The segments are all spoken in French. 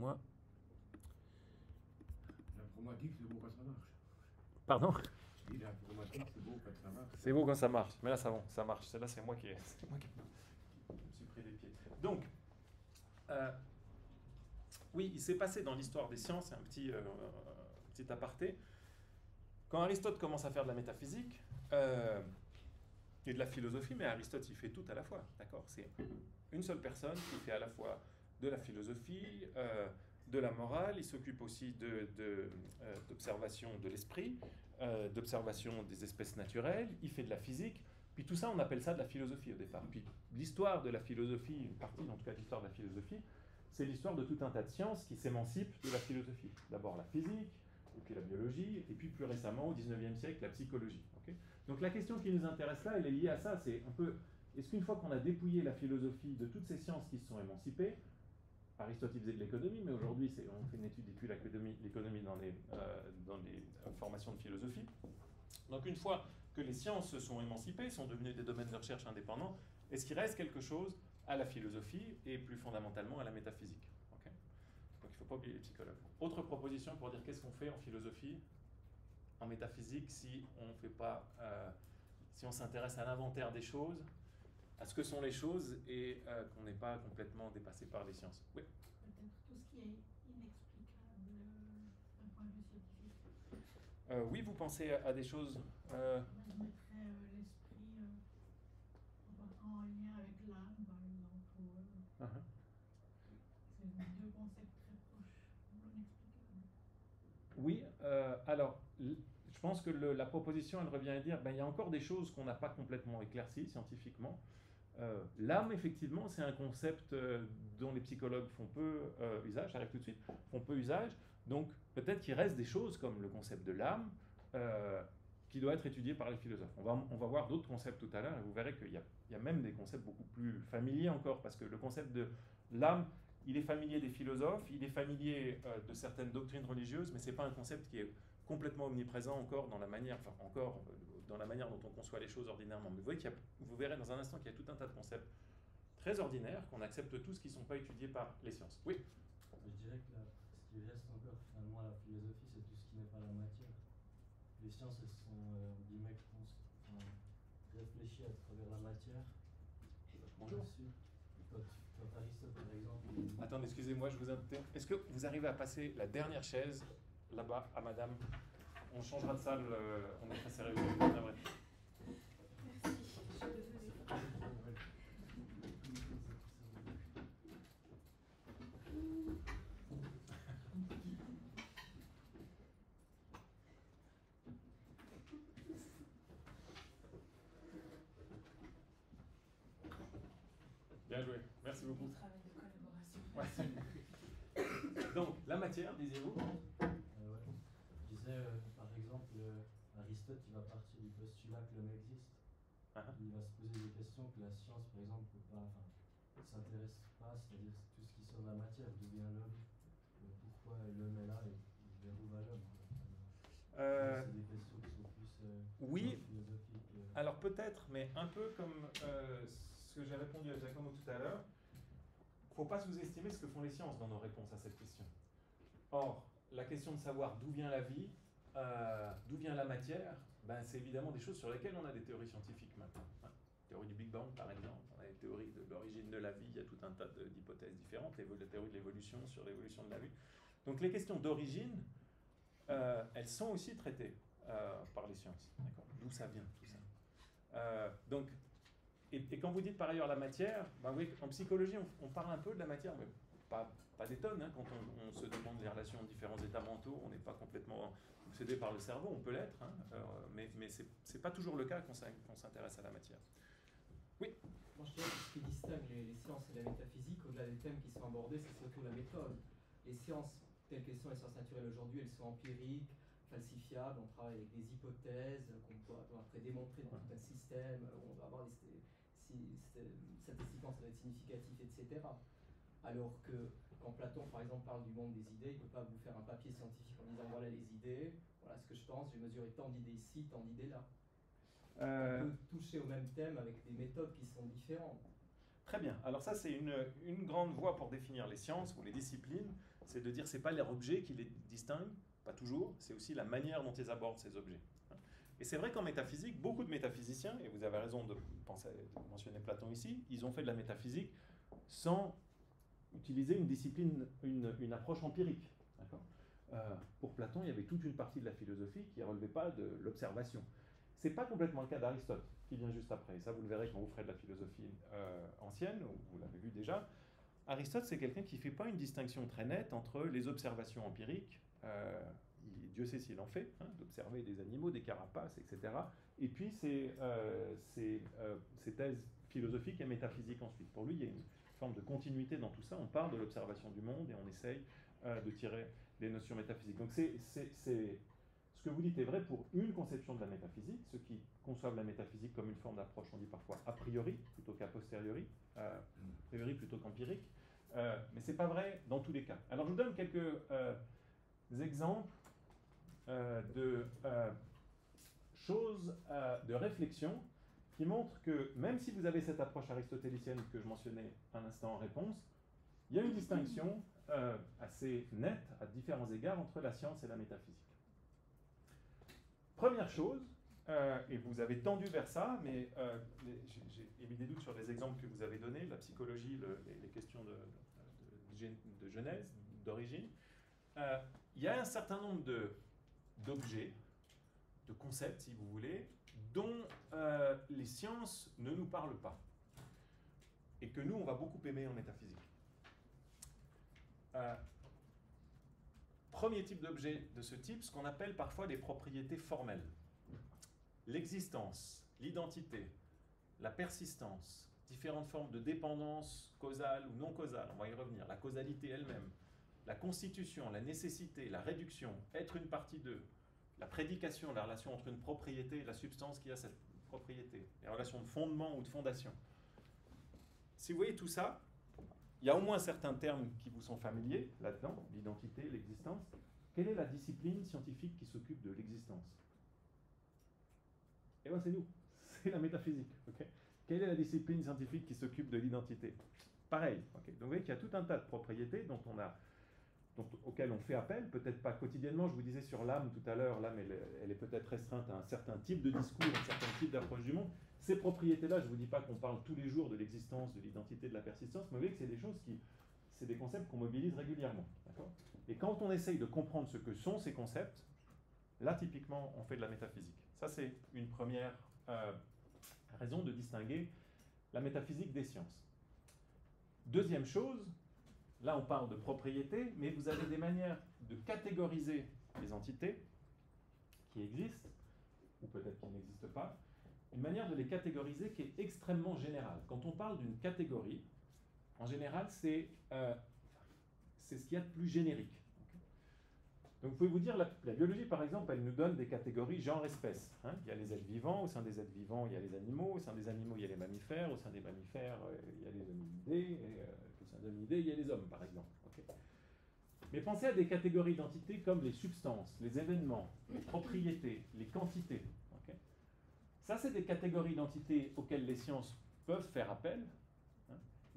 Excusez-moi. L'informatique, c'est beau quand ça marche. Pardon? Je dis l'informatique, c'est beau quand ça marche. C'est beau quand ça marche. Mais là, ça, bon, ça marche. Là, c'est moi qui me suis pris des pieds. Donc, oui, il s'est passé dans l'histoire des sciences, un petit aparté. Quand Aristote commence à faire de la métaphysique et de la philosophie, mais Aristote, il fait tout à la fois, d'accord? C'est une seule personne qui fait à la fois de la philosophie, de la morale, il s'occupe aussi d'observation de l'esprit, d'observation des espèces naturelles, il fait de la physique, puis tout ça, on appelle ça de la philosophie au départ. Puis l'histoire de la philosophie, une partie en tout cas de l'histoire de la philosophie, c'est l'histoire de tout un tas de sciences qui s'émancipent de la philosophie. D'abord la physique, et puis la biologie, et puis plus récemment, au XIXe siècle, la psychologie. Okay. Donc la question qui nous intéresse là, elle est liée à ça, c'est un peu, est-ce qu'une fois qu'on a dépouillé la philosophie de toutes ces sciences qui se sont émancipées, Aristote faisait de l'économie, mais aujourd'hui, on fait une étude d'étude l'économie dans les formations de philosophie. Donc une fois que les sciences se sont émancipées, sont devenues des domaines de recherche indépendants, est-ce qu'il reste quelque chose à la philosophie et plus fondamentalement à la métaphysique? Okay. Donc il ne faut pas oublier les psychologues. Autre proposition pour dire qu'est-ce qu'on fait en philosophie, en métaphysique, si on fait pas, si on s'intéresse à l'inventaire des choses, à ce que sont les choses et qu'on n'est pas complètement dépassé par les sciences. Oui. Peut-être tout ce qui est inexplicable d'un point de vue scientifique. Oui, vous pensez à des choses. Je mettrais l'esprit en lien avec l'âme, par exemple. C'est deux concepts très proches, inexplicables. Oui, alors, je pense que la proposition, elle revient à dire, ben, il y a encore des choses qu'on n'a pas complètement éclaircies scientifiquement. L'âme, effectivement, c'est un concept dont les psychologues font peu usage, j'arrive tout de suite, font peu usage. Donc, peut-être qu'il reste des choses comme le concept de l'âme qui doit être étudié par les philosophes. On va voir d'autres concepts tout à l'heure et vous verrez qu'il y a même des concepts beaucoup plus familiers encore, parce que le concept de l'âme, il est familier des philosophes, il est familier de certaines doctrines religieuses, mais ce n'est pas un concept qui est complètement omniprésent encore dans la manière, dans la manière dont on conçoit les choses ordinairement. Mais vous verrez dans un instant qu'il y a tout un tas de concepts très ordinaires qu'on accepte tous qui ne sont pas étudiés par les sciences. Oui. Je dirais que ce qui reste encore finalement à la philosophie, c'est tout ce qui n'est pas la matière. Les sciences, elles sont réfléchies à travers la matière. Bonjour. Quand Aristote, par exemple... Attendez, excusez-moi, je vous interromps. Est-ce que vous arrivez à passer la dernière chaise là-bas à madame? On changera de salle, on est très sérieux. Merci, je suis désolée. Bien joué, merci beaucoup. Travail de collaboration. Ouais. Donc, la matière, disiez-vous? Ouais. Je disais, par exemple, Aristote, il va partir du postulat que l'homme existe. Il va se poser des questions que la science, par exemple, ne s'intéresse pas, c'est-à-dire tout ce qui sort de la matière, d'où vient l'homme, pourquoi l'homme est là et vers où va l'homme. C'est des questions qui sont plus oui, philosophiques. Alors peut-être, mais un peu comme ce que j'ai répondu à Giacomo tout à l'heure, il ne faut pas sous-estimer ce que font les sciences dans nos réponses à cette question. Or, la question de savoir d'où vient la vie, d'où vient la matière, ben, c'est évidemment des choses sur lesquelles on a des théories scientifiques maintenant. Théorie du Big Bang, par exemple, on a des théories de l'origine de la vie, il y a tout un tas d'hypothèses différentes, la théorie de l'évolution sur l'évolution de la vie. Donc les questions d'origine, elles sont aussi traitées par les sciences. D'où ça vient, tout ça. Donc, et quand vous dites par ailleurs la matière, ben oui, en psychologie, on parle un peu de la matière, mais pas des tonnes. Hein, quand on se demande les relations de différents états mentaux, on n'est pas complètement obsédé par le cerveau, on peut l'être, hein, mais ce n'est pas toujours le cas quand on s'intéresse à la matière. Oui. Moi, je dirais que ce qui distingue les sciences et la métaphysique, au-delà des thèmes qui sont abordés, c'est surtout la méthode. Les sciences, telles qu'elles sont les sciences naturelles aujourd'hui, elles sont empiriques, falsifiables, on travaille avec des hypothèses qu'on doit après démontrer dans tout un système, on doit avoir statistiquement ça doit être significatif, etc. Alors que quand Platon, par exemple, parle du monde des idées, il ne peut pas vous faire un papier scientifique en disant voilà les idées, voilà ce que je pense, j'ai mesuré tant d'idées ici, tant d'idées là. On peut toucher au même thème avec des méthodes qui sont différentes. Très bien. Alors ça, c'est une grande voie pour définir les sciences ou les disciplines, c'est de dire c'est pas leur objet qui les distingue, pas toujours, c'est aussi la manière dont ils abordent ces objets. Et c'est vrai qu'en métaphysique, beaucoup de métaphysiciens, et vous avez raison de mentionner Platon ici, ils ont fait de la métaphysique sans utiliser une discipline, une approche empirique. Pour Platon, il y avait toute une partie de la philosophie qui ne relevait pas de l'observation. Ce n'est pas complètement le cas d'Aristote, qui vient juste après. Et ça, vous le verrez quand vous ferez de la philosophie ancienne, ou vous l'avez vu déjà. Aristote, c'est quelqu'un qui ne fait pas une distinction très nette entre les observations empiriques, Dieu sait s'il en fait, d'observer des animaux, des carapaces, etc. Et puis ses thèses philosophiques et métaphysiques ensuite. Pour lui, il y a une forme de continuité dans tout ça. On part de l'observation du monde et on essaye de tirer des notions métaphysiques. Donc ce que vous dites est vrai pour une conception de la métaphysique. Ceux qui conçoivent la métaphysique comme une forme d'approche, on dit parfois a priori plutôt qu'a posteriori, a priori plutôt qu'empirique. Mais ce n'est pas vrai dans tous les cas. Alors je vous donne quelques exemples de choses, de réflexion qui montrent que même si vous avez cette approche aristotélicienne que je mentionnais un instant en réponse, il y a une distinction assez nette à différents égards entre la science et la métaphysique. Première chose, et vous avez tendu vers ça, mais j'ai émis des doutes sur les exemples que vous avez donnés, la psychologie, les questions de genèse, d'origine. Il y a un certain nombre d'objets, de concepts, si vous voulez, dont les sciences ne nous parlent pas, et que nous, on va beaucoup aimer en métaphysique. Premier type d'objet de ce type, ce qu'on appelle parfois des propriétés formelles. L'existence, l'identité, la persistance, différentes formes de dépendance causale ou non causale, on va y revenir, la causalité elle-même, la constitution, la nécessité, la réduction, être une partie d'eux, la prédication, la relation entre une propriété et la substance qui a cette propriété, les relations de fondement ou de fondation. Si vous voyez tout ça, il y a au moins certains termes qui vous sont familiers là-dedans, l'identité, l'existence. Quelle est la discipline scientifique qui s'occupe de l'existence? Eh bien, c'est nous, c'est la métaphysique. Okay. Quelle est la discipline scientifique qui s'occupe de l'identité? Pareil. Okay. Donc vous voyez qu'il y a tout un tas de propriétés auxquelles on fait appel, peut-être pas quotidiennement. Je vous disais sur l'âme tout à l'heure, l'âme elle est peut-être restreinte à un certain type de discours, un certain type d'approche du monde. Ces propriétés-là, je ne vous dis pas qu'on parle tous les jours de l'existence, de l'identité, de la persistance, mais vous voyez que c'est des choses c'est des concepts qu'on mobilise régulièrement. Et quand on essaye de comprendre ce que sont ces concepts, là typiquement on fait de la métaphysique. Ça c'est une première raison de distinguer la métaphysique des sciences. Deuxième chose, là on parle de propriétés, mais vous avez des manières de catégoriser les entités qui existent, ou peut-être qui n'existent pas, une manière de les catégoriser qui est extrêmement générale. Quand on parle d'une catégorie, en général, c'est ce qu'il y a de plus générique. Donc vous pouvez vous dire, la biologie par exemple, elle nous donne des catégories genre-espèce. Il y a les êtres vivants, au sein des êtres vivants, il y a les animaux, au sein des animaux, il y a les mammifères, au sein des mammifères, il y a les hominidés, et au sein des hominidés, il y a les hommes par exemple. Mais pensez à des catégories d'entités comme les substances, les événements, les propriétés, les quantités. Ça, c'est des catégories d'entités auxquelles les sciences peuvent faire appel,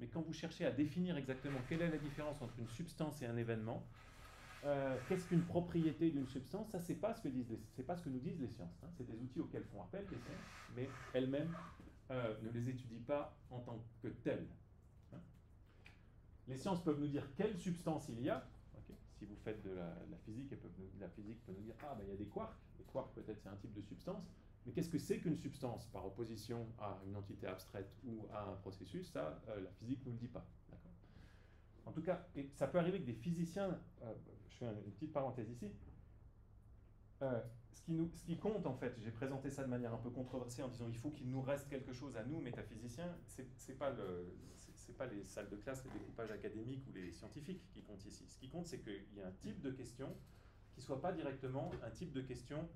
mais quand vous cherchez à définir exactement quelle est la différence entre une substance et un événement, qu'est-ce qu'une propriété d'une substance, ça, c'est pas ce que nous disent les sciences. C'est des outils auxquels font appel les sciences, mais elles-mêmes ne les étudient pas en tant que telles. Les sciences peuvent nous dire quelle substance il y a. Si vous faites de la physique, la physique peut nous dire il y a des quarks. Les quarks, peut-être, c'est un type de substance. Mais qu'est-ce que c'est qu'une substance par opposition à une entité abstraite ou à un processus? Ça, la physique ne nous le dit pas. En tout cas, et ça peut arriver que des physiciens, je fais une petite parenthèse ici, ce qui compte en fait, j'ai présenté ça de manière un peu controversée en disant il faut qu'il nous reste quelque chose à nous, métaphysiciens, c'est pas les salles de classe, les découpages académiques ou les scientifiques qui comptent ici. Ce qui compte, c'est qu'il y a un type de question qui ne soit pas directement un type de question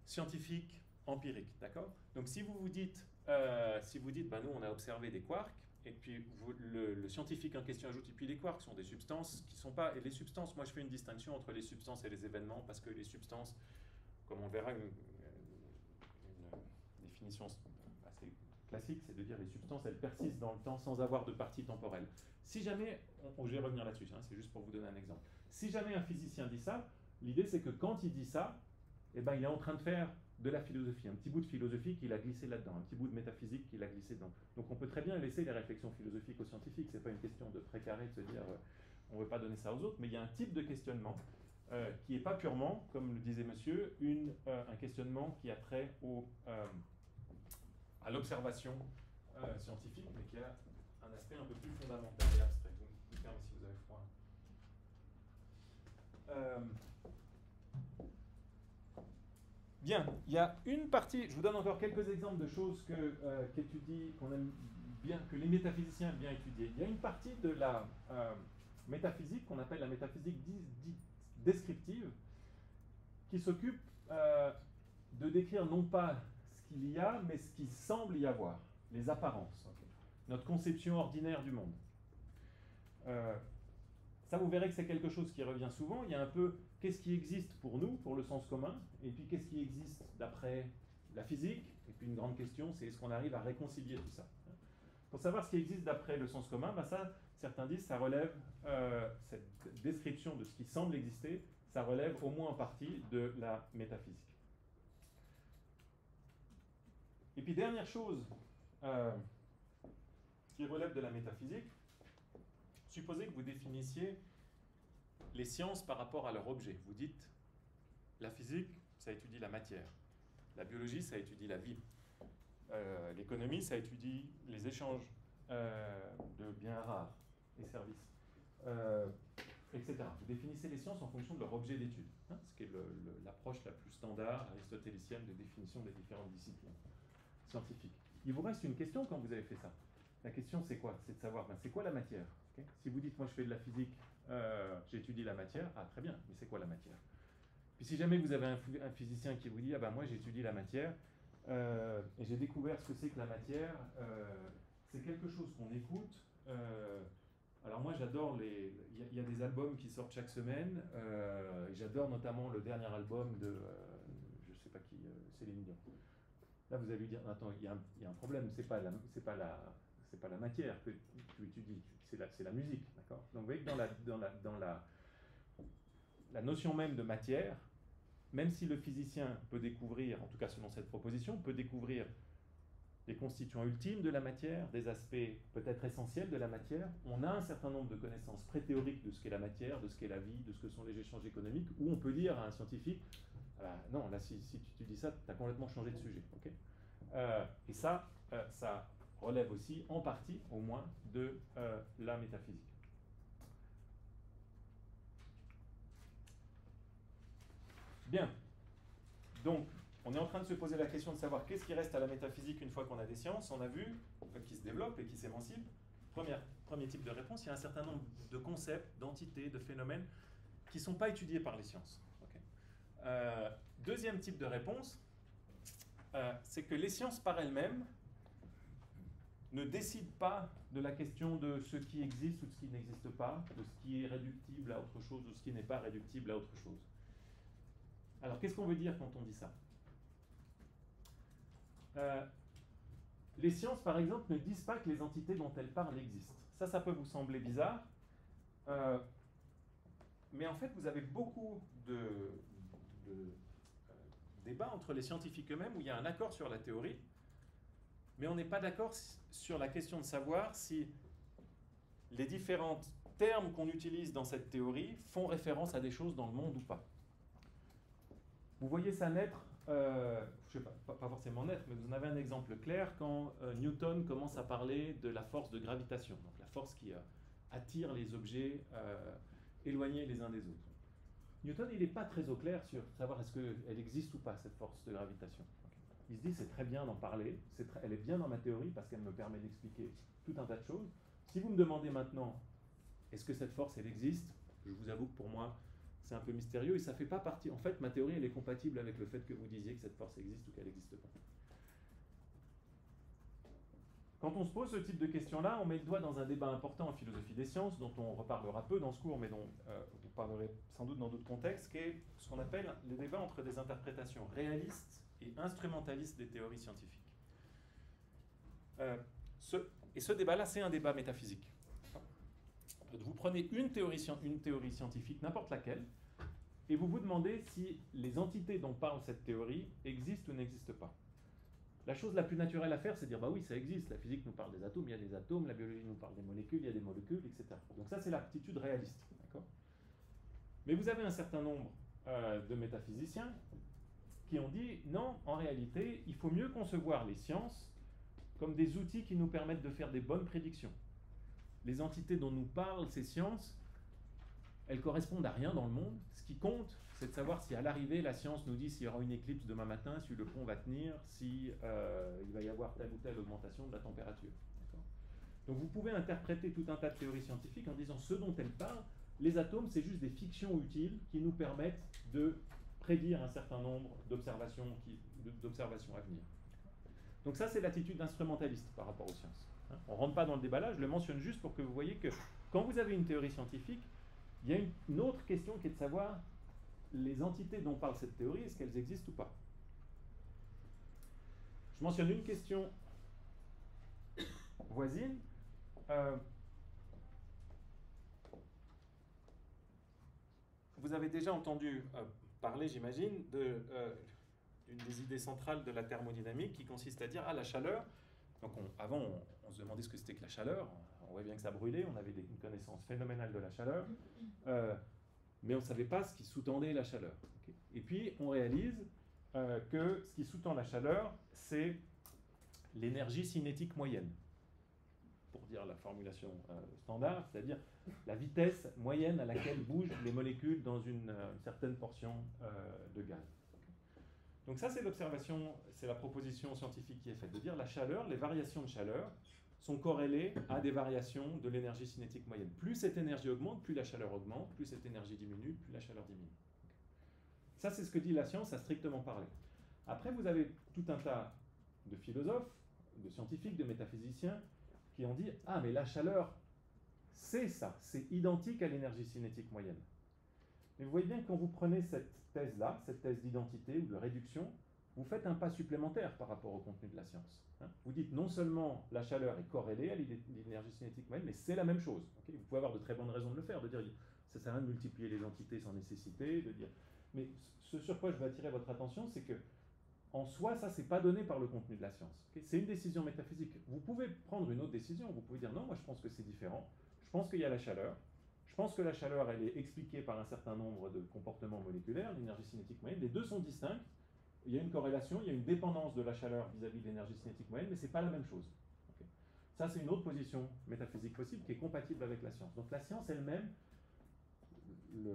scientifique, empirique, d'accord? Donc si vous dites, nous on a observé des quarks, et puis le scientifique en question ajoute, et puis les quarks sont des substances qui ne sont pas, et les substances, moi je fais une distinction entre les substances et les événements, parce que les substances, comme on verra, une définition assez classique, c'est de dire les substances, elles persistent dans le temps sans avoir de partie temporelle. Si jamais, je vais revenir là-dessus, hein, c'est juste pour vous donner un exemple. Si jamais un physicien dit ça, l'idée c'est que quand il dit ça, eh ben, il est en train de faire de la philosophie, un petit bout de philosophie qu'il a glissé là-dedans, un petit bout de métaphysique qu'il a glissé dedans. Donc on peut très bien laisser les réflexions philosophiques aux scientifiques, c'est pas une question de précaré de se dire on ne veut pas donner ça aux autres, mais il y a un type de questionnement qui n'est pas purement, comme le disait monsieur, un questionnement qui a trait à l'observation scientifique, mais qui a un aspect un peu plus fondamental et abstrait. Vous me fermez si vous avez froid. Bien, il y a une partie, je vous donne encore quelques exemples de choses qu'on aime bien, que les métaphysiciens aiment bien étudier. Il y a une partie de la métaphysique qu'on appelle la métaphysique descriptive, qui s'occupe de décrire non pas ce qu'il y a, mais ce qui semble y avoir, les apparences, notre conception ordinaire du monde. Ça, vous verrez que c'est quelque chose qui revient souvent. Il y a un peu qu'est-ce qui existe pour nous, pour le sens commun, et puis qu'est-ce qui existe d'après la physique, et puis une grande question, c'est est-ce qu'on arrive à réconcilier tout ça. Pour savoir ce qui existe d'après le sens commun, ben ça, certains disent, ça relève, cette description de ce qui semble exister, ça relève au moins en partie de la métaphysique. Et puis dernière chose qui relève de la métaphysique, supposez que vous définissiez les sciences par rapport à leur objet. Vous dites, la physique, ça étudie la matière. La biologie, ça étudie la vie. L'économie, ça étudie les échanges de biens rares et services, etc. Vous définissez les sciences en fonction de leur objet d'étude, hein, ce qui est l'approche la plus standard aristotélicienne de définition des différentes disciplines scientifiques. Il vous reste une question quand vous avez fait ça. La question, c'est quoi? C'est de savoir, c'est quoi la matière? Okay. Si vous dites, moi je fais de la physique, j'étudie la matière, ah très bien, mais c'est quoi la matière? Puis si jamais vous avez un physicien qui vous dit, ah ben moi j'étudie la matière, et j'ai découvert ce que c'est que la matière, c'est quelque chose qu'on écoute. Alors moi j'adore il y a des albums qui sortent chaque semaine, j'adore notamment le dernier album de, je sais pas qui, Céline Dion. Là vous allez lui dire, attends, il y a un problème, c'est pas la matière que tu étudies, c'est la musique, d'accord? Donc vous voyez que dans la notion même de matière, même si le physicien peut découvrir, en tout cas selon cette proposition, peut découvrir les constituants ultimes de la matière, des aspects peut-être essentiels de la matière, on a un certain nombre de connaissances pré-théoriques de ce qu'est la matière, de ce qu'est la vie, de ce que sont les échanges économiques, où on peut dire à un scientifique, non, là si tu dis ça, tu as complètement changé de sujet. Okay, et ça relève aussi en partie, au moins, de la métaphysique. Bien. Donc, on est en train de se poser la question de savoir qu'est-ce qui reste à la métaphysique une fois qu'on a des sciences. On a vu qui se développent et qui s'émancipent. Premier type de réponse, il y a un certain nombre de concepts, d'entités, de phénomènes qui ne sont pas étudiés par les sciences. Okay. Deuxième type de réponse, c'est que les sciences par elles-mêmes ne décident pas de la question de ce qui existe ou de ce qui n'existe pas, de ce qui est réductible à autre chose ou de ce qui n'est pas réductible à autre chose. Alors, qu'est-ce qu'on veut dire quand on dit ça? Les sciences, par exemple, ne disent pas que les entités dont elles parlent existent. Ça peut vous sembler bizarre, mais en fait, vous avez beaucoup de débats entre les scientifiques eux-mêmes où il y a un accord sur la théorie, mais on n'est pas d'accord sur la question de savoir si les différents termes qu'on utilise dans cette théorie font référence à des choses dans le monde ou pas. Vous voyez ça naître, je ne sais pas forcément naître, mais vous en avez un exemple clair quand Newton commence à parler de la force de gravitation, donc la force qui attire les objets éloignés les uns des autres. Newton, il n'est pas très au clair sur savoir est-ce qu'elle existe ou pas, cette force de gravitation. Il se dit c'est très bien d'en parler, elle est bien dans ma théorie parce qu'elle me permet d'expliquer tout un tas de choses. Si vous me demandez maintenant est-ce que cette force elle existe, je vous avoue que pour moi c'est un peu mystérieux et ça ne fait pas partie. En fait, ma théorie elle est compatible avec le fait que vous disiez que cette force existe ou qu'elle n'existe pas. Quand on se pose ce type de questions-là, on met le doigt dans un débat important en philosophie des sciences, dont on reparlera peu dans ce cours, mais dont vous parlerez sans doute dans d'autres contextes, qui est ce qu'on appelle le débat entre des interprétations réalistes et instrumentalistes des théories scientifiques. ce débat-là, c'est un débat métaphysique. Vous prenez une théorie scientifique, n'importe laquelle, et vous vous demandez si les entités dont parle cette théorie existent ou n'existent pas. La chose la plus naturelle à faire, c'est de dire, bah oui, ça existe, la physique nous parle des atomes, il y a des atomes, la biologie nous parle des molécules, il y a des molécules, etc. Donc ça, c'est l'aptitude réaliste. D'accord ? Mais vous avez un certain nombre de métaphysiciens qui ont dit, non, en réalité, il faut mieux concevoir les sciences comme des outils qui nous permettent de faire des bonnes prédictions. Les entités dont nous parlent ces sciences, elles correspondent à rien dans le monde. Ce qui compte, c'est de savoir si à l'arrivée, la science nous dit s'il y aura une éclipse demain matin, si le pont va tenir, si il va y avoir telle ou telle augmentation de la température. Donc vous pouvez interpréter tout un tas de théories scientifiques en disant ce dont elles parlent, les atomes, c'est juste des fictions utiles qui nous permettent de prédire un certain nombre d'observations à venir. Donc ça, c'est l'attitude d'instrumentaliste par rapport aux sciences. On ne rentre pas dans le débat là, je le mentionne juste pour que vous voyez que quand vous avez une théorie scientifique, il y a une autre question qui est de savoir les entités dont parle cette théorie, est-ce qu'elles existent ou pas? Je mentionne une question voisine. Vous avez déjà entendu parler, j'imagine, d'une des idées centrales de la thermodynamique qui consiste à dire, la chaleur. Donc avant, on se demandait ce que c'était que la chaleur. On voyait bien que ça brûlait, on avait une connaissance phénoménale de la chaleur, mais on ne savait pas ce qui sous-tendait la chaleur. Okay. Et puis, on réalise que ce qui sous-tend la chaleur, c'est l'énergie cinétique moyenne, pour dire la formulation standard, c'est-à-dire la vitesse moyenne à laquelle bougent les molécules dans une certaine portion de gaz. Donc ça, c'est l'observation, c'est la proposition scientifique qui est faite, de dire la chaleur, les variations de chaleur sont corrélées à des variations de l'énergie cinétique moyenne. Plus cette énergie augmente, plus la chaleur augmente, plus cette énergie diminue, plus la chaleur diminue. Ça, c'est ce que dit la science à strictement parler. Après, vous avez tout un tas de philosophes, de scientifiques, de métaphysiciens, qui ont dit « Ah, mais la chaleur, c'est ça, c'est identique à l'énergie cinétique moyenne. » Mais vous voyez bien que quand vous prenez cette thèse-là, cette thèse d'identité ou de réduction, vous faites un pas supplémentaire par rapport au contenu de la science. Vous dites non seulement la chaleur est corrélée à l'énergie cinétique moyenne, mais c'est la même chose. Okay, vous pouvez avoir de très bonnes raisons de le faire, de dire ça ne sert à rien de multiplier les entités sans nécessité, de dire. Mais ce sur quoi je veux attirer votre attention, c'est que en soi, ça, c'est pas donné par le contenu de la science. Okay, c'est une décision métaphysique. Vous pouvez prendre une autre décision, vous pouvez dire non, moi je pense que c'est différent. Je pense qu'il y a la chaleur. Je pense que la chaleur, elle est expliquée par un certain nombre de comportements moléculaires, l'énergie cinétique moyenne. Les deux sont distincts. Il y a une corrélation, il y a une dépendance de la chaleur vis-à-vis de l'énergie cinétique moyenne, mais ce n'est pas la même chose. Okay. Ça, c'est une autre position métaphysique possible qui est compatible avec la science. Donc la science elle-même, la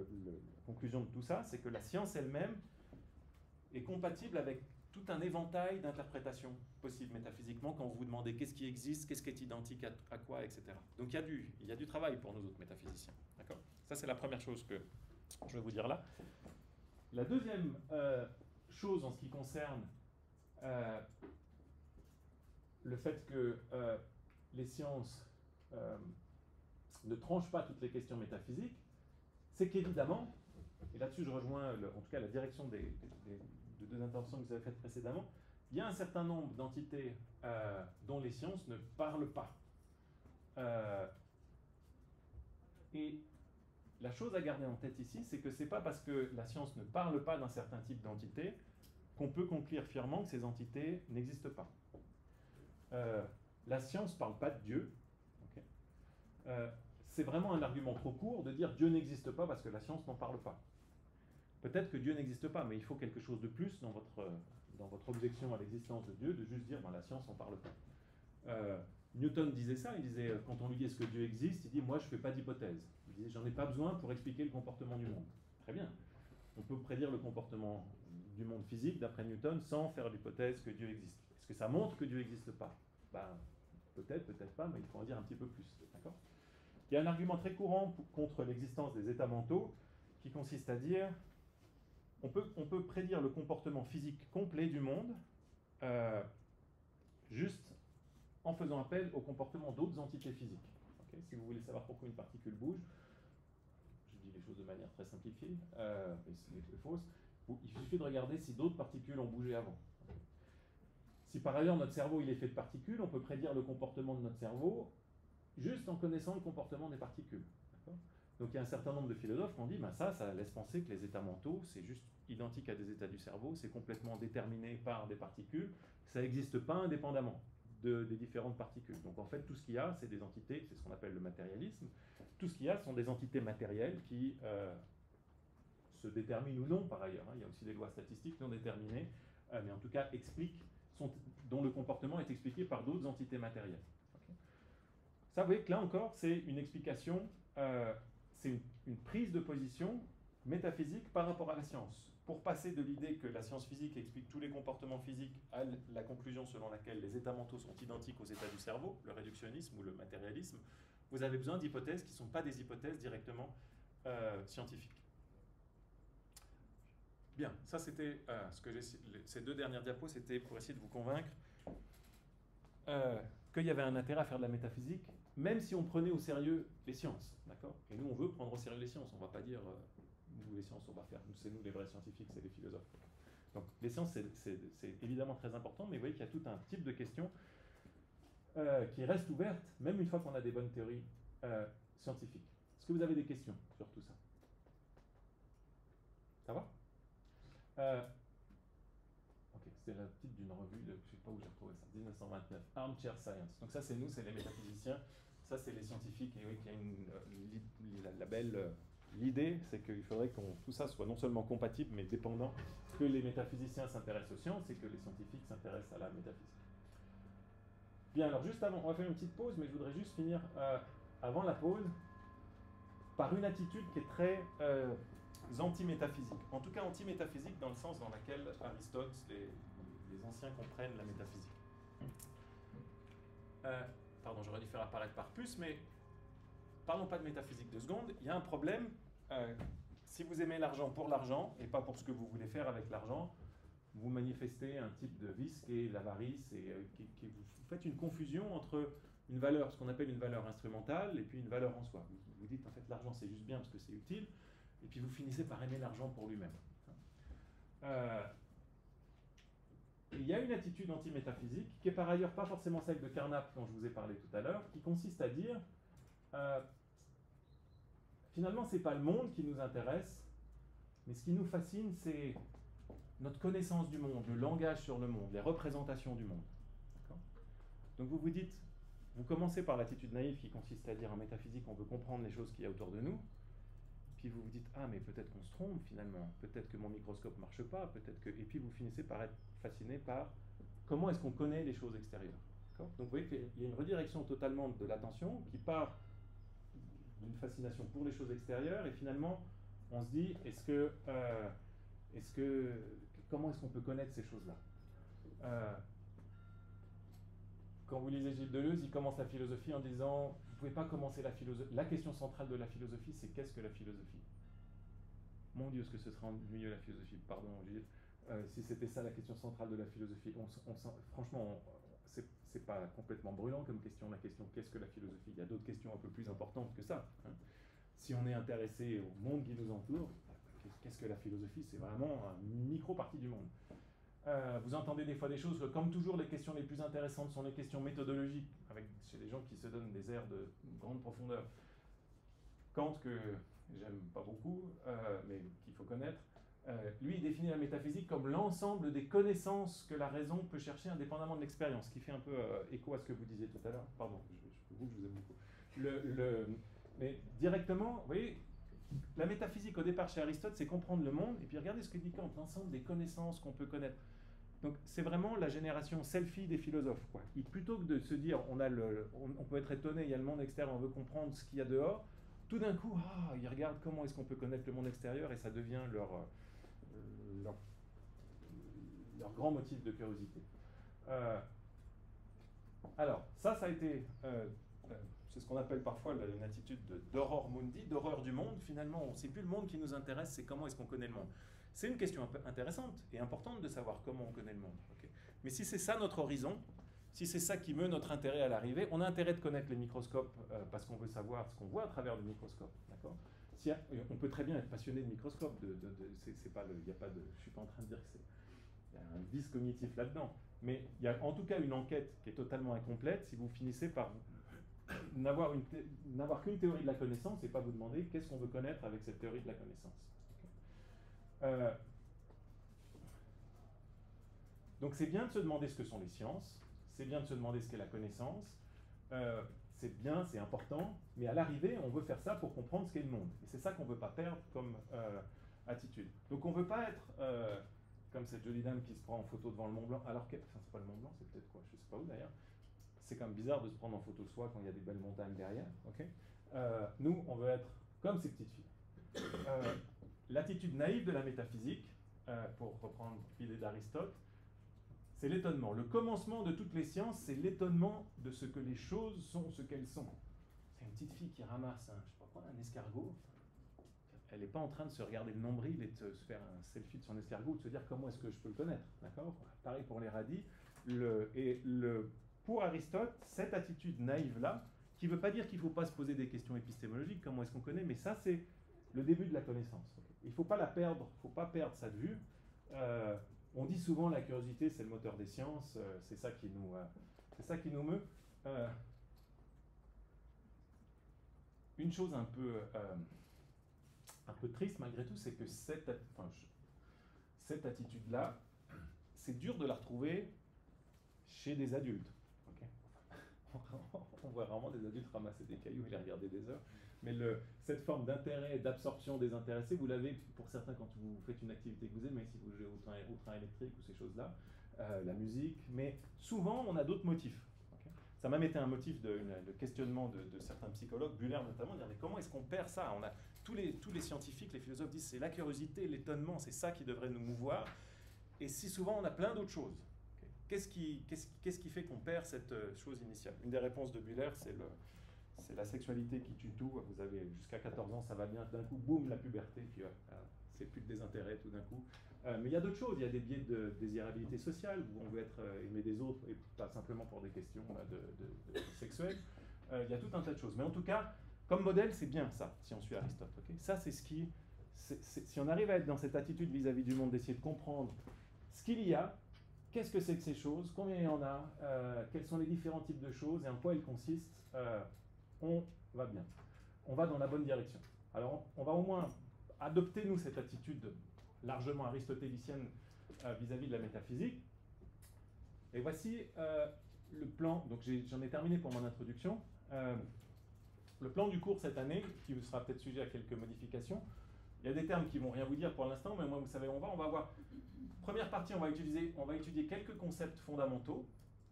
conclusion de tout ça, c'est que la science elle-même est compatible avec tout un éventail d'interprétations possibles métaphysiquement quand vous vous demandez qu'est-ce qui existe, qu'est-ce qui est identique à quoi, etc. Donc il y a du travail pour nous autres métaphysiciens. D'accord ? Ça, c'est la première chose que je vais vous dire là. La deuxième chose en ce qui concerne le fait que les sciences ne tranchent pas toutes les questions métaphysiques, c'est qu'évidemment, et là-dessus je rejoins en tout cas la direction des deux interventions que vous avez faites précédemment, il y a un certain nombre d'entités dont les sciences ne parlent pas. Et la chose à garder en tête ici, c'est que ce n'est pas parce que la science ne parle pas d'un certain type d'entité qu'on peut conclure fièrement que ces entités n'existent pas. La science ne parle pas de Dieu. Okay. C'est vraiment un argument trop court de dire Dieu n'existe pas parce que la science n'en parle pas. Peut-être que Dieu n'existe pas, mais il faut quelque chose de plus dans votre objection à l'existence de Dieu, de juste dire la science n'en parle pas. Newton disait ça, il disait, quand on lui dit est-ce que Dieu existe, il dit moi je ne fais pas d'hypothèse. Il disait j'en ai pas besoin pour expliquer le comportement du monde. Très bien. On peut prédire le comportement du monde physique d'après Newton sans faire l'hypothèse que Dieu existe. Est-ce que ça montre que Dieu n'existe pas? Peut-être, peut-être pas, mais il faut en dire un petit peu plus. D'accord ? Il y a un argument très courant contre l'existence des états mentaux qui consiste à dire on peut prédire le comportement physique complet du monde juste en faisant appel au comportement d'autres entités physiques. Okay, si vous voulez savoir pourquoi une particule bouge, je dis les choses de manière très simplifiée, mais c'est fausse, il suffit de regarder si d'autres particules ont bougé avant. Si par ailleurs notre cerveau il est fait de particules, on peut prédire le comportement de notre cerveau juste en connaissant le comportement des particules. Donc il y a un certain nombre de philosophes qui ont dit, ben ça laisse penser que les états mentaux, c'est juste identique à des états du cerveau, c'est complètement déterminé par des particules, ça n'existe pas indépendamment des différentes particules. Donc en fait, tout ce qu'il y a, c'est des entités, c'est ce qu'on appelle le matérialisme, tout ce qu'il y a sont des entités matérielles qui se déterminent ou non par ailleurs. Il y a aussi des lois statistiques non déterminées, mais en tout cas dont le comportement est expliqué par d'autres entités matérielles. Okay. Ça, vous voyez que là encore, c'est une explication, c'est une prise de position métaphysique par rapport à la science. Pour passer de l'idée que la science physique explique tous les comportements physiques à la conclusion selon laquelle les états mentaux sont identiques aux états du cerveau, le réductionnisme ou le matérialisme, vous avez besoin d'hypothèses qui ne sont pas des hypothèses directement scientifiques. Bien, ça c'était ces deux dernières diapos, c'était pour essayer de vous convaincre qu'il y avait un intérêt à faire de la métaphysique, même si on prenait au sérieux les sciences, d'accord ? Et nous, on veut prendre au sérieux les sciences, on ne va pas dire nous les sciences, on va faire, c'est nous les vrais scientifiques, c'est les philosophes. Donc les sciences, c'est évidemment très important, mais vous voyez qu'il y a tout un type de questions qui restent ouvertes, même une fois qu'on a des bonnes théories scientifiques. Est-ce que vous avez des questions sur tout ça ? Ça va ? Ok, c'était la petite d'une revue, je ne sais pas où j'ai retrouvé ça, 1929, Armchair Science. Donc ça c'est nous, c'est les métaphysiciens, ça c'est les scientifiques, et oui, il y a la belle... L'idée, c'est qu'il faudrait que tout ça soit non seulement compatible, mais dépendant, que les métaphysiciens s'intéressent aux sciences et que les scientifiques s'intéressent à la métaphysique. Bien, alors juste avant, on va faire une petite pause, mais je voudrais juste finir avant la pause par une attitude qui est très anti-métaphysique. En tout cas, anti-métaphysique dans le sens dans lequel Aristote, les anciens comprennent la métaphysique. Pardon, j'aurais dû faire apparaître par puce, mais parlons pas de métaphysique 2 secondes. Il y a un problème. Si vous aimez l'argent pour l'argent et pas pour ce que vous voulez faire avec l'argent, vous manifestez un type de vice qui est l'avarice et vous faites une confusion entre une valeur, ce qu'on appelle une valeur instrumentale, et puis une valeur en soi. Vous dites en fait l'argent c'est juste bien parce que c'est utile, et puis vous finissez par aimer l'argent pour lui-même. Il y a une attitude anti-métaphysique qui est par ailleurs pas forcément celle de Carnap dont je vous ai parlé tout à l'heure, qui consiste à dire finalement c'est pas le monde qui nous intéresse, mais ce qui nous fascine c'est notre connaissance du monde, le langage sur le monde, les représentations du monde. Donc vous vous dites, vous commencez par l'attitude naïve qui consiste à dire en métaphysique on veut comprendre les choses qu'il y a autour de nous, puis vous vous dites ah mais peut-être qu'on se trompe finalement, peut-être que mon microscope marche pas, peut-être que... Et puis vous finissez par être fasciné par comment est-ce qu'on connaît les choses extérieures. Donc vous voyez qu'il y a une redirection totalement de l'attention qui part d'une fascination pour les choses extérieures et finalement on se dit comment est-ce qu'on peut connaître ces choses-là. Quand vous lisez Gilles Deleuze, il commence la philosophie en disant vous ne pouvez pas commencer la philosophie. La question centrale de la philosophie, c'est qu'est-ce que la philosophie? Mon Dieu, ce que ce serait ennuyeux la philosophie, pardon Gilles. Si c'était ça la question centrale de la philosophie, franchement, c'est pas complètement brûlant comme question, la question qu'est-ce que la philosophie? Il y a d'autres questions un peu plus importantes que ça. Hein. Si on est intéressé au monde qui nous entoure, qu'est-ce que la philosophie? C'est vraiment une micro-partie du monde. Vous entendez des fois des choses, comme toujours les questions les plus intéressantes sont les questions méthodologiques, chez les gens qui se donnent des airs de grande profondeur. Kant, que j'aime pas beaucoup, mais qu'il faut connaître, lui il définit la métaphysique comme l'ensemble des connaissances que la raison peut chercher indépendamment de l'expérience, ce qui fait un peu écho à ce que vous disiez tout à l'heure. Pardon, je vous aime beaucoup. Mais directement, vous voyez, la métaphysique au départ chez Aristote, c'est comprendre le monde, et puis regardez ce que dit Kant, l'ensemble des connaissances qu'on peut connaître. Donc c'est vraiment la génération selfie des philosophes, quoi. Et plutôt que de se dire, on peut être étonné, il y a le monde extérieur, on veut comprendre ce qu'il y a dehors, tout d'un coup, ils regardent comment est-ce qu'on peut connaître le monde extérieur, et ça devient leur grand motif de curiosité. Alors, ça a été... c'est ce qu'on appelle parfois une attitude d'horror mundi, d'horreur du monde. Finalement, c'est plus le monde qui nous intéresse, c'est comment est-ce qu'on connaît le monde. C'est une question intéressante et importante de savoir comment on connaît le monde. Okay. Mais si c'est ça notre horizon, si c'est ça qui meut notre intérêt à l'arrivée, on a intérêt de connaître les microscopes parce qu'on veut savoir ce qu'on voit à travers le microscope. D'accord ? On peut très bien être passionné de microscopes. Je ne suis pas en train de dire que c'est... il y a un vice cognitif là-dedans. Mais il y a en tout cas une enquête qui est totalement incomplète si vous finissez par n'avoir qu'une théorie de la connaissance et pas vous demander qu'est-ce qu'on veut connaître avec cette théorie de la connaissance. Donc c'est bien de se demander ce que sont les sciences, c'est bien de se demander ce qu'est la connaissance, c'est bien, c'est important, mais à l'arrivée, on veut faire ça pour comprendre ce qu'est le monde. Et c'est ça qu'on ne veut pas perdre comme attitude. Donc on ne veut pas être comme cette jolie dame qui se prend en photo devant le Mont Blanc, alors que, enfin c'est pas le Mont Blanc, c'est peut-être quoi, je ne sais pas où d'ailleurs. C'est quand même bizarre de se prendre en photo soi quand il y a des belles montagnes derrière. Okay, nous, on veut être comme ces petites filles. L'attitude naïve de la métaphysique, pour reprendre l'idée d'Aristote, c'est l'étonnement. Le commencement de toutes les sciences, c'est l'étonnement de ce que les choses sont ce qu'elles sont. C'est une petite fille qui ramasse un escargot. Elle n'est pas en train de se regarder le nombril et de se faire un selfie de son escargot, de se dire comment est-ce que je peux le connaître. D'accord ? Pareil pour les radis. Pour Aristote, cette attitude naïve-là, qui ne veut pas dire qu'il ne faut pas se poser des questions épistémologiques, comment est-ce qu'on connaît, mais ça c'est le début de la connaissance. Il ne faut pas la perdre, il ne faut pas perdre ça de vue. On dit souvent la curiosité c'est le moteur des sciences, c'est ça qui nous meut. Une chose un peu triste malgré tout, c'est que cette attitude-là, c'est dur de la retrouver chez des adultes. Okay, on voit rarement des adultes ramasser des cailloux et les regarder des heures. Mais cette forme d'intérêt, d'absorption désintéressée, vous l'avez pour certains quand vous faites une activité que vous aimez, si vous jouez au train électrique ou ces choses-là, la musique, mais souvent on a d'autres motifs. Okay, ça m'a été un motif de questionnement de certains psychologues, Buller notamment, de dire mais comment est-ce qu'on perd ça? On a, tous les scientifiques, les philosophes disent c'est la curiosité, l'étonnement, c'est ça qui devrait nous mouvoir, et si souvent on a plein d'autres choses. Qu'est-ce qui fait qu'on perd cette chose initiale? Une des réponses de Buller, c'est la sexualité qui tue tout. Vous avez jusqu'à 14 ans, ça va bien. D'un coup, boum, la puberté, puis c'est plus de désintérêt tout d'un coup. Mais il y a d'autres choses. Il y a des biais de désirabilité sociale, où on veut être aimé des autres, et pas simplement pour des questions de sexuelles. Il y a tout un tas de choses. Mais en tout cas, comme modèle, c'est bien ça, si on suit Aristote. Okay, ça, c'est ce qui... si on arrive à être dans cette attitude vis-à-vis du monde, d'essayer de comprendre ce qu'il y a, qu'est-ce que c'est que ces choses, combien il y en a, quels sont les différents types de choses et en quoi elles consistent, on va bien. On va dans la bonne direction. Alors, on va au moins adopter, nous, cette attitude largement aristotélicienne vis-à-vis de la métaphysique. Et voici le plan. Donc, j'en ai terminé pour mon introduction. Le plan du cours cette année, qui sera peut-être sujet à quelques modifications. Il y a des termes qui ne vont rien vous dire pour l'instant, mais moi, vous savez, on va voir. Première partie, on va étudier quelques concepts fondamentaux.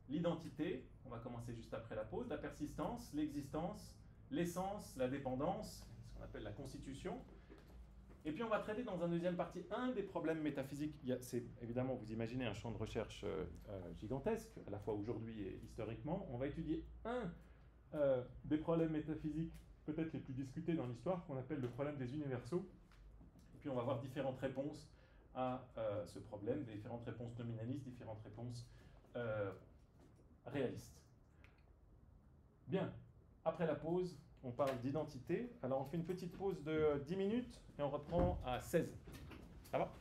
L'identité, on va commencer juste après la pause, la persistance, l'existence, l'essence, la dépendance, ce qu'on appelle la constitution. Et puis on va traiter dans une deuxième partie un des problèmes métaphysiques. C'est évidemment, vous imaginez, un champ de recherche gigantesque, à la fois aujourd'hui et historiquement. On va étudier un des problèmes métaphysiques peut-être les plus discutés dans l'histoire, qu'on appelle le problème des universaux. Et puis on va voir différentes réponses à ce problème, différentes réponses nominalistes, différentes réponses réalistes. Bien, après la pause, on parle d'identité. Alors on fait une petite pause de 10 minutes et on reprend à 16. Ça va ?